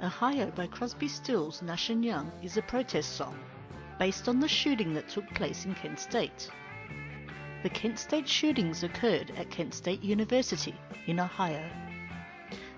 Ohio by Crosby, Stills, Nash and Young is a protest song based on the shooting that took place in Kent State. The Kent State shootings occurred at Kent State University in Ohio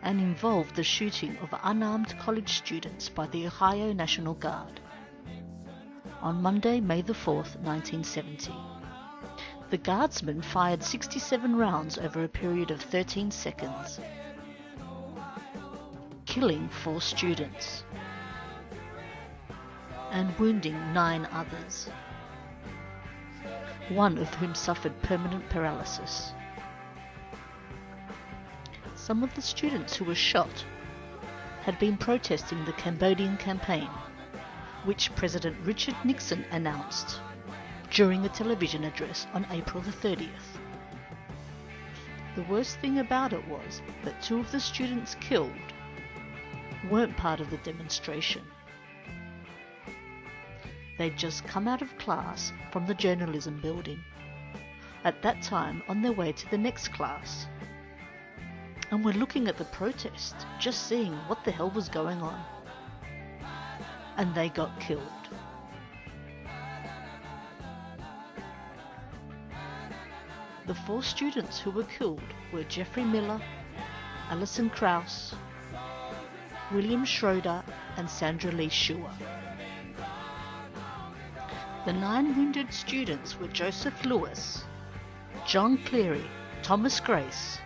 and involved the shooting of unarmed college students by the Ohio National Guard on Monday, May the 4th, 1970. The guardsmen fired 67 rounds over a period of 13 seconds, killing 4 students and wounding 9 others, one of whom suffered permanent paralysis. Some of the students who were shot had been protesting the Cambodian campaign, which President Richard Nixon announced during a television address on April the 30th. The worst thing about it was that 2 of the students killed weren't part of the demonstration. They'd just come out of class from the journalism building, at that time on their way to the next class, and were looking at the protest, just seeing what the hell was going on. And they got killed. The 4 students who were killed were Jeffrey Miller, Alison Krauss, William Schroeder and Sandra Lee Shua. The 9 wounded students were Joseph Lewis, John Cleary, Thomas Grace,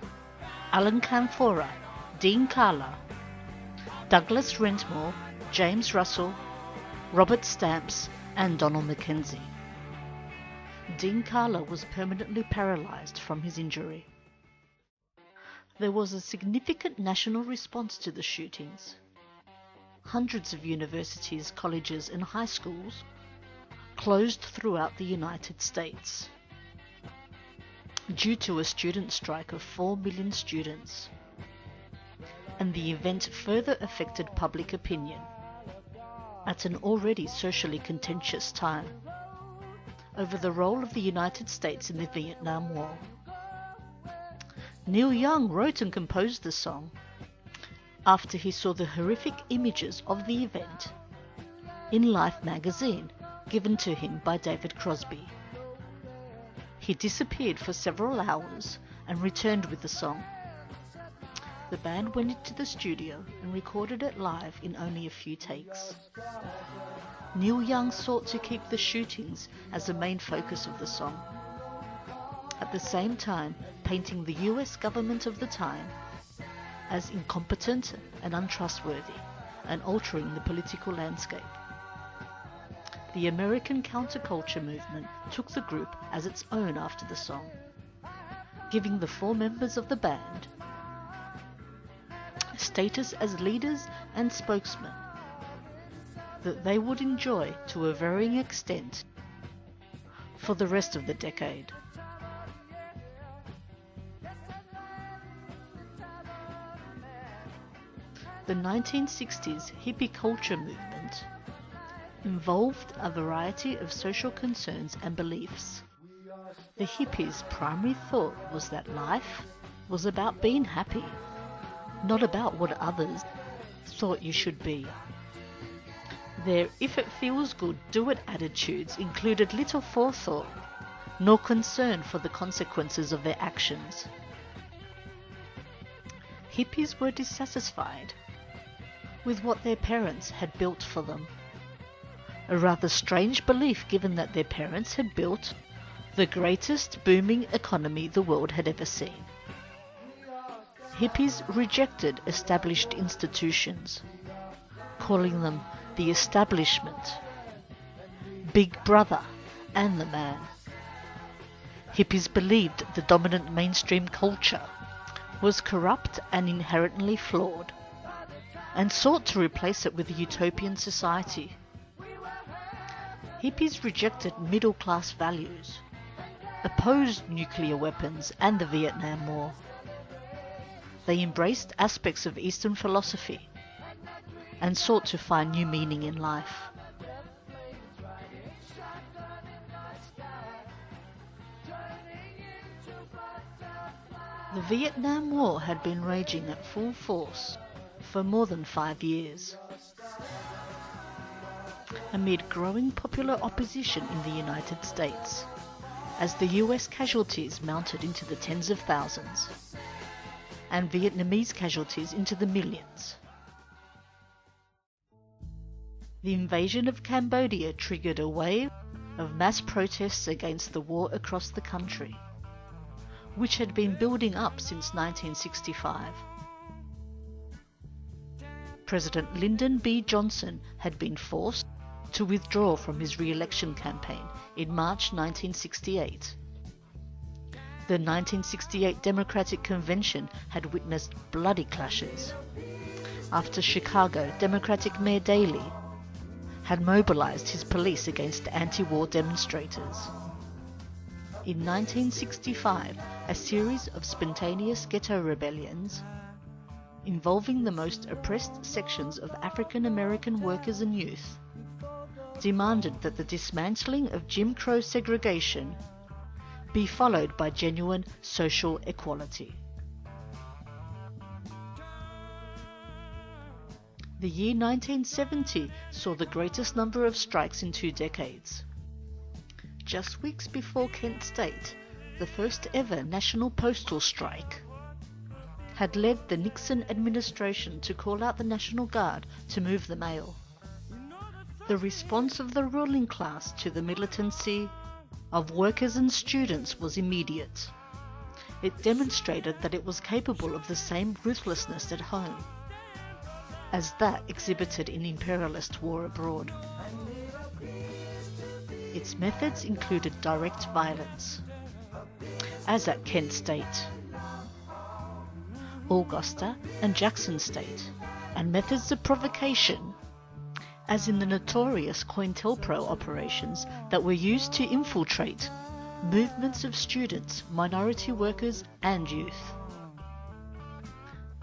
Alan Canfora, Dean Carla, Douglas Rentmore, James Russell, Robert Stamps and Donald Mackenzie. Dean Carla was permanently paralysed from his injury. There was a significant national response to the shootings. Hundreds of universities, colleges and high schools closed throughout the United States due to a student strike of 4 million students, and the event further affected public opinion at an already socially contentious time over the role of the United States in the Vietnam War. Neil Young wrote and composed the song after he saw the horrific images of the event in Life magazine given to him by David Crosby. He disappeared for several hours and returned with the song. The band went into the studio and recorded it live in only a few takes. Neil Young sought to keep the shootings as the main focus of the song, at the same time painting the US government of the time as incompetent and untrustworthy and altering the political landscape. The American counterculture movement took the group as its own after the song, giving the 4 members of the band status as leaders and spokesmen that they would enjoy to a varying extent for the rest of the decade. The 1960s hippie culture movement involved a variety of social concerns and beliefs. The hippies' primary thought was that life was about being happy, not about what others thought you should be. Their if it feels good, do it attitudes included little forethought nor concern for the consequences of their actions. Hippies were dissatisfied with what their parents had built for them. A rather strange belief given that their parents had built the greatest booming economy the world had ever seen. Hippies rejected established institutions, calling them the establishment, Big Brother and the man. Hippies believed the dominant mainstream culture was corrupt and inherently flawed, and sought to replace it with a utopian society. Hippies rejected middle-class values, opposed nuclear weapons and the Vietnam War. They embraced aspects of Eastern philosophy and sought to find new meaning in life. The Vietnam War had been raging at full force for more than 5 years. Amid growing popular opposition in the United States, as the US casualties mounted into the tens of thousands, and Vietnamese casualties into the millions. The invasion of Cambodia triggered a wave of mass protests against the war across the country, which had been building up since 1965. President Lyndon B. Johnson had been forced to withdraw from his re-election campaign in March 1968. The 1968 Democratic Convention had witnessed bloody clashes after Chicago Democratic Mayor Daley had mobilized his police against anti-war demonstrators. In 1965, a series of spontaneous ghetto rebellions involving the most oppressed sections of African American workers and youth demanded that the dismantling of Jim Crow segregation be followed by genuine social equality. The year 1970 saw the greatest number of strikes in 2 decades. Just weeks before Kent State, the first ever national postal strike had led the Nixon administration to call out the National Guard to move the mail. The response of the ruling class to the militancy of workers and students was immediate. It demonstrated that it was capable of the same ruthlessness at home as that exhibited in imperialist war abroad. Its methods included direct violence, as at Kent State, Augusta and Jackson State, and methods of provocation, as in the notorious COINTELPRO operations that were used to infiltrate movements of students, minority workers and youth.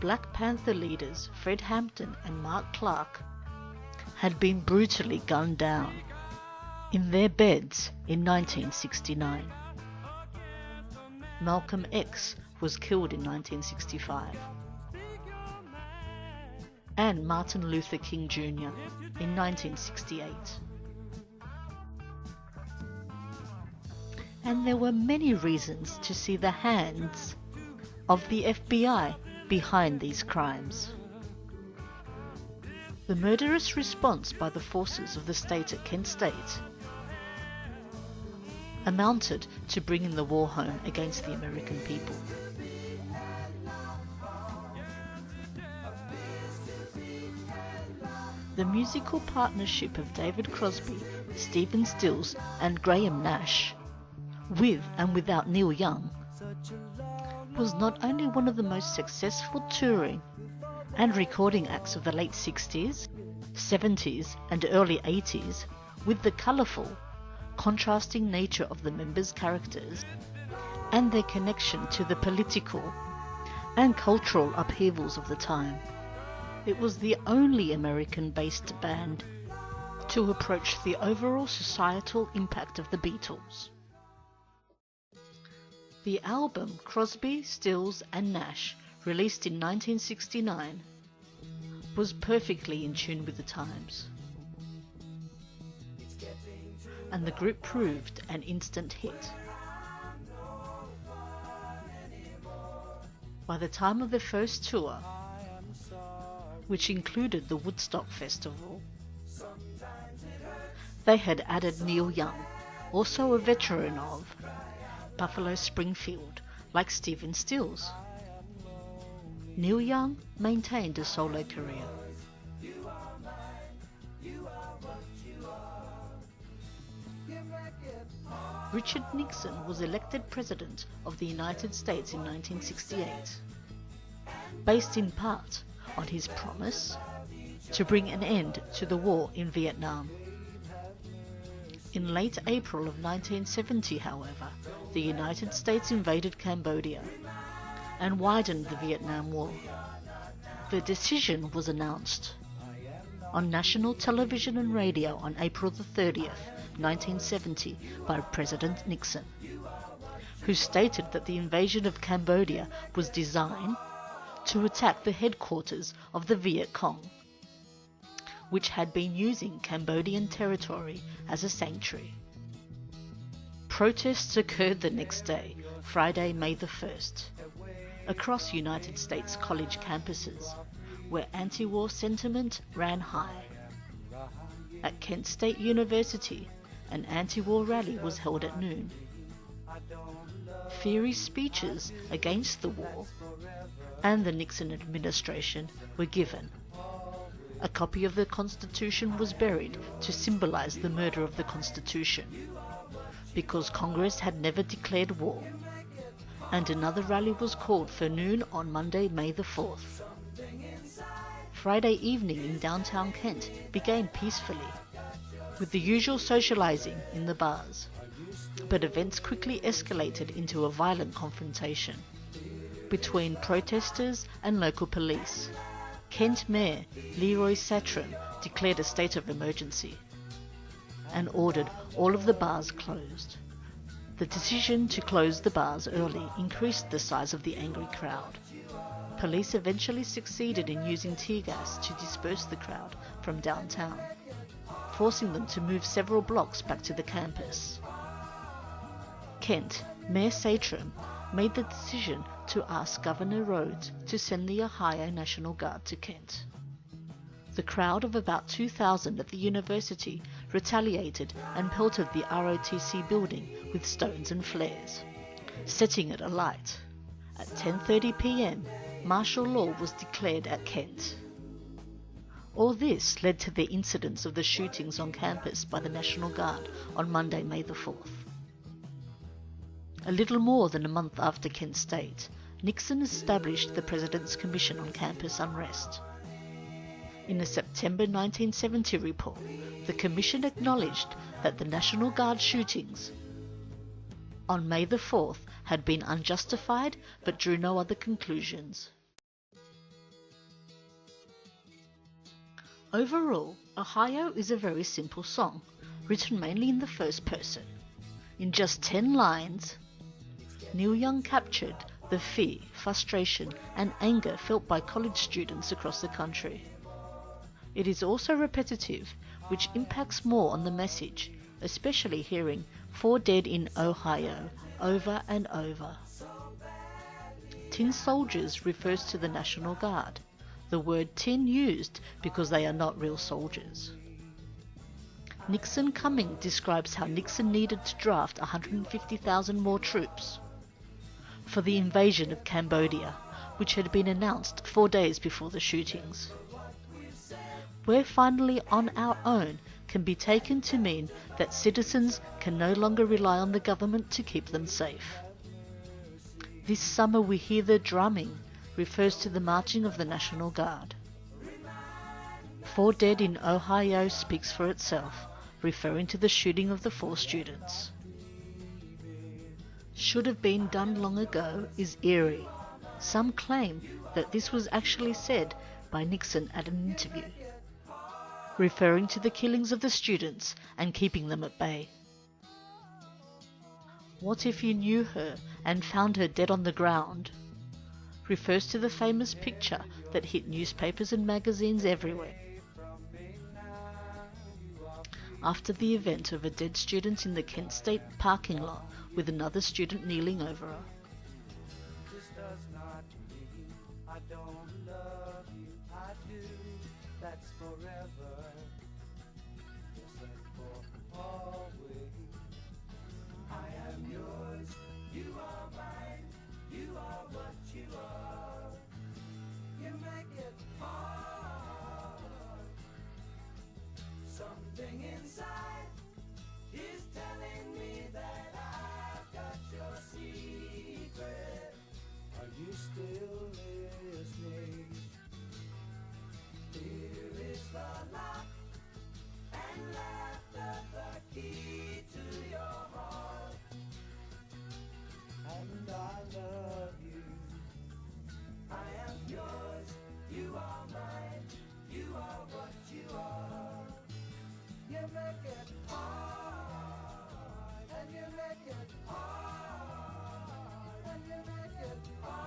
Black Panther leaders Fred Hampton and Mark Clark had been brutally gunned down in their beds in 1969. Malcolm X was killed in 1965. And Martin Luther King Jr. in 1968. And there were many reasons to see the hands of the FBI behind these crimes. The murderous response by the forces of the state at Kent State amounted to bringing the war home against the American people. The musical partnership of David Crosby, Stephen Stills and Graham Nash, with and without Neil Young, was not only one of the most successful touring and recording acts of the late 60s, 70s and early 80s, with the colourful, contrasting nature of the members' characters and their connection to the political and cultural upheavals of the time. It was the only American-based band to approach the overall societal impact of the Beatles. The album Crosby, Stills and Nash, released in 1969, was perfectly in tune with the times, and the group proved an instant hit. By the time of their first tour, which included the Woodstock Festival, they had added Neil Young, also a veteran of Buffalo Springfield, like Stephen Stills. Neil Young maintained a solo career. Richard Nixon was elected President of the United States in 1968, based in part on his promise to bring an end to the war in Vietnam. In late April of 1970, however, the United States invaded Cambodia and widened the Vietnam War. The decision was announced on national television and radio on April the 30th, 1970, by President Nixon, who stated that the invasion of Cambodia was designed to attack the headquarters of the Viet Cong, which had been using Cambodian territory as a sanctuary. Protests occurred the next day, Friday, May the 1st, across United States college campuses, where anti-war sentiment ran high. At Kent State University, an anti-war rally was held at noon. Fiery speeches against the war and the Nixon administration were given. A copy of the Constitution was buried to symbolize the murder of the Constitution, because Congress had never declared war, and another rally was called for noon on Monday, May the 4th. Friday evening in downtown Kent began peacefully, with the usual socializing in the bars, but events quickly escalated into a violent confrontation between protesters and local police. Kent Mayor Leroy Satram declared a state of emergency and ordered all of the bars closed. The decision to close the bars early increased the size of the angry crowd. Police eventually succeeded in using tear gas to disperse the crowd from downtown, forcing them to move several blocks back to the campus. Kent Mayor Satram made the decision to ask Governor Rhodes to send the Ohio National Guard to Kent. The crowd of about 2,000 at the university retaliated and pelted the ROTC building with stones and flares, setting it alight. At 10:30 p.m., martial law was declared at Kent. All this led to the incidents of the shootings on campus by the National Guard on Monday, May the 4th. A little more than a month after Kent State, Nixon established the President's Commission on Campus Unrest. In a September 1970 report, the Commission acknowledged that the National Guard shootings on May the 4th had been unjustified, but drew no other conclusions. Overall, Ohio is a very simple song, written mainly in the first person. In just 10 lines, Neil Young captured the fear, frustration, and anger felt by college students across the country. It is also repetitive, which impacts more on the message, especially hearing 4 dead in Ohio over and over. Tin soldiers refers to the National Guard, the word tin used because they are not real soldiers. Nixon coming describes how Nixon needed to draft 150,000 more troops for the invasion of Cambodia, which had been announced 4 days before the shootings. We're finally on our own can be taken to mean that citizens can no longer rely on the government to keep them safe. This summer we hear the drumming refers to the marching of the National Guard. 4 dead in Ohio speaks for itself, referring to the shooting of the 4 students. Should have been done long ago is eerie. Some claim that this was actually said by Nixon at an interview, referring to the killings of the students and keeping them at bay. What if you knew her and found her dead on the ground? Refers to the famous picture that hit newspapers and magazines everywhere. After the event of a dead student in the Kent State parking lot with another student kneeling over her. This does not mean I don't love you, I do, that's forever, yes and for always. I am yours, you are mine, you are what you are, you make it hard. Something inside is telling me that I've got your secret. Are you still listening? Here is the lock, and laughter the key to your heart. And I love you. I am yours, you are mine, you are what you are. You make it hard, and you make it hard, and you make it hard.